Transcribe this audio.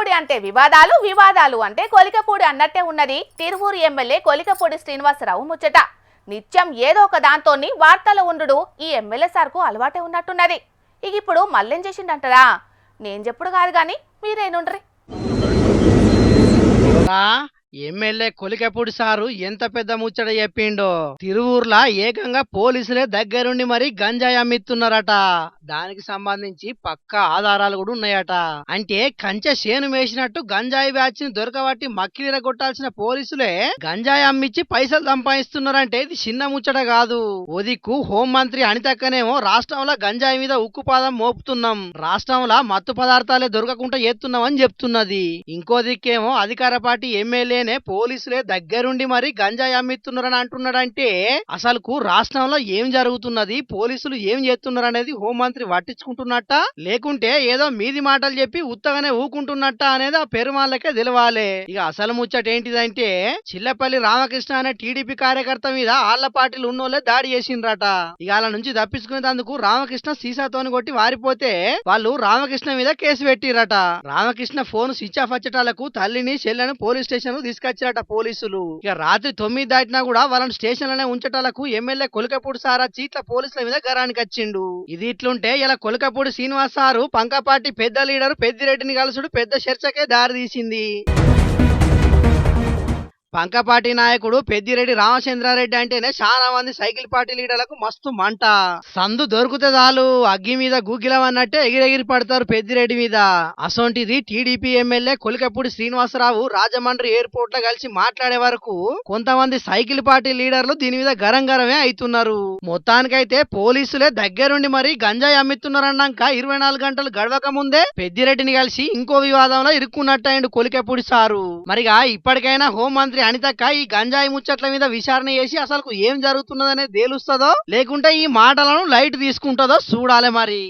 కొలికపూడి అంటే వివాదాలు, వివాదాలు అంటే కొలికపూడి అన్నట్టే ఉన్నది తిరువూరు ఎమ్మెల్యే కొలికపూడి శ్రీనివాసరావు ముచ్చట. నిత్యం ఏదో ఒక దాంతోని వార్తలు ఉండు ఈ ఎమ్మెల్యే సార్కు అలవాటే ఉన్నట్టున్నది. ఇక ఇప్పుడు మళ్ళేం చేసిండంటారా? నేను చెప్పుడు కాదు గాని మీరేనుండ్రి. ఎమ్మెల్యే కొలికపూడి సారు ఎంత పెద్ద ముచ్చట చెప్పిండో. తిరువూర్లా ఏకంగా పోలీసులే దగ్గరుండి మరి గంజాయి అమ్మిస్తున్నారట. దానికి సంబంధించి పక్కా ఆధారాలు కూడా ఉన్నాయట. అంటే కంచె చేను మేసినట్టు గంజాయి బ్యాచ్ ని దొరకబట్టి మక్కిలిర కొట్టాల్సిన పోలీసులే గంజాయి అమ్మిచ్చి పైసలు సంపాదిస్తున్నారంటే ఇది చిన్న ముచ్చట కాదు. ఓదిక్కు హోంమంత్రి అనితక్కనేమో రాష్ట్రంలో గంజాయి మీద ఉక్కుపాదం మోపుతున్నాం, రాష్ట్రంలో మత్తు పదార్థాలే దొరకకుండా చేస్తున్నాం అని చెప్తున్నది. ఇంకో దిక్కేమో అధికార పార్టీ ఎమ్మెల్యే పోలీసులే దగ్గరుండి మరి గంజాయి అమ్మిస్తున్నారని అంటున్నాడంటే అసలుకు రాష్ట్రంలో ఏం జరుగుతున్నది, పోలీసులు ఏం చేస్తున్నారు అనేది హోంమంత్రి పట్టించుకుంటున్నట్ట, లేకుంటే ఏదో మీది మాటలు చెప్పి ఉత్తగానే ఊకుంటున్నట్ట అనేది ఆ పెరుమాళ్ళకే తెలవాలి. ఇక అసలు ముచ్చట ఏంటిదంటే చిల్లపల్లి రామకృష్ణ అనే టీడీపీ కార్యకర్త మీద ఆళ్ల పార్టీలు ఉన్నోళ్లే దాడి చేసిండ్రట. ఇక వాళ్ళ నుంచి తప్పించుకునేందుకు రామకృష్ణ సీసాతోని కొట్టి వారిపోతే వాళ్ళు రామకృష్ణ మీద కేసు పెట్టిరట. రామకృష్ణ ఫోన్ స్విచ్ ఆఫ్ వచ్చేటాలకు తల్లిని చెల్లెను పోలీస్ స్టేషన్ తీసుకొచ్చారట పోలీసులు. ఇక రాత్రి 9 దాటినా కూడా వాళ్ళని స్టేషన్ లోనే ఉంచటాలకు ఎమ్మెల్యే కొలికపూడి సారా చీట్ల పోలీసుల మీద గరానికి వచ్చిండు. ఇది ఇట్లుంటే ఇలా కొలికపూడి శ్రీనివాస్ సారు పంకపాటి పెద్ద లీడరు పెద్దిరెడ్డిని కలుసుడు పెద్ద చర్చకే దారి తీసింది. పంకపాటి నాయకుడు పెద్దిరెడ్డి రామచంద్రారెడ్డి అంటేనే చాలా మంది సైకిల్ పార్టీ లీడర్లకు మస్తు మంట. సందు దొరికితే చాలు అగ్గి మీద గుగ్గిలమన్నట్టే ఎగిరెగిరి పడతారు పెద్దిరెడ్డి మీద. అసొంటిది TDP MLA Kolikapudi Srinivasarao Rajahmundry airport లో కలిసి మాట్లాడే వరకు కొంతమంది సైకిల్ పార్టీ లీడర్లు దీని మీద గరంగరమే అవుతున్నారు. మొత్తానికైతే పోలీసులే దగ్గరుండి మరి గంజాయి అమ్మిస్తున్నారన్నాక 24 గంటలు గడవక ముందే పెద్దిరెడ్డిని కలిసి ఇంకో వివాదంలో ఇరుక్కున్నట్టయిండు కొలికపూడి సారు. మరిగా ఇప్పటికైనా హోంమంత్రి అనితక్క ఈ గంజాయి ముచ్చట్ల మీద విచారణ చేసి అసలు ఏం జరుగుతున్నదనే తేలుస్తుందో లేకుంటే ఈ మాటలను లైట్ తీసుకుంటుందో చూడాలి మరి.